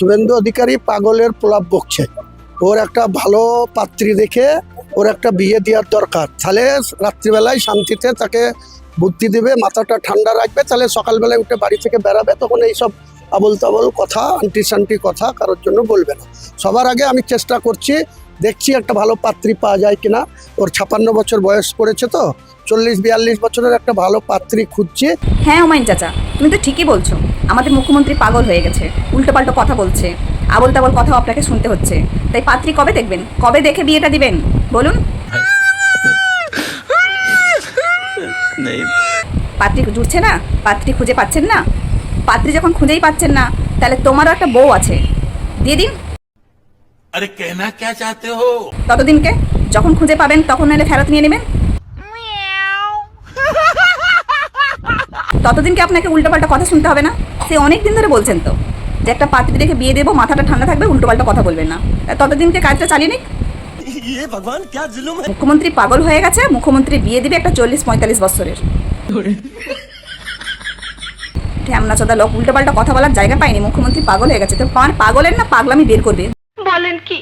শুভেন্দু অধিকারী পাগলের প্রলাপ বকছে। ওর একটা ভালো পাত্রী দেখে ওর একটা বিয়ে দেওয়ার দরকার, তাহলে রাত্রিবেলায় শান্তিতে তাকে বুদ্ধি দেবে, মাথাটা ঠান্ডা রাখবে, তাহলে সকালবেলায় উঠে বাড়ি থেকে বেরাবে, তখন এইসব আবল তাবল কথা, আন্টি শান্টি কথা কারোর জন্য বলবে না। সবার আগে আমি চেষ্টা করছি, দেখছি একটা ভালো পাত্রী পাওয়া যায় কিনা। ওর 56 বছর বয়স পড়েছে, তো 40-42 বছরের একটা ভালো পাত্রী খুঁজছি। হ্যাঁ হুমায়ুন চাচা, তুমি তো ঠিকই বলছো। আমাদের মুখ্যমন্ত্রী পাগল হয়ে গেছে, উল্টোপাল্টো কথা বলছে, আবল তাবল কথাও আপনাকে শুনতে হচ্ছে। তাই পাত্রী কবে দেখবেন, কবে দেখে বিয়েটা দিবেন বলুন? পাত্রী জুটছে না, পাত্রী খুঁজে পাচ্ছেন না। পাত্রী যখন খুঁজেই পাচ্ছেন না, তাহলে তোমারও একটা বউ আছে, দিয়ে দিন। अरे कहना क्या चाहते हो? ততদিনকে যখন খুঁজে পাবেন তখন নাহলে ফেরত নিয়ে নেবেন। ততদিনকে আপনাকে উল্টোপাল্টা কথা শুনতে হবে না। সে অনেক দিন ধরে বলছেন তো যে একটা পাত্রী দেখে বিয়ে দেবো, মাথাটা ঠান্ডা থাকবে, উল্টোপাল্টা কথা বলবেন না। ততদিনকে কাজটা চালিয়ে নিক। ये भगवान क्या जुल्म है? মুখ্যমন্ত্রী পাগল হয়ে গেছে, মুখ্যমন্ত্রী বিয়ে দিবে একটা 40-45 বছরের। ঠ্যামনা চোদা লোক, উল্টোপাল্টা কথা বলার জায়গা পায়নি, মুখ্যমন্ত্রী পাগল হয়ে গেছে। তো পাগলের না পাগলামি বের করবে। বলেন কি?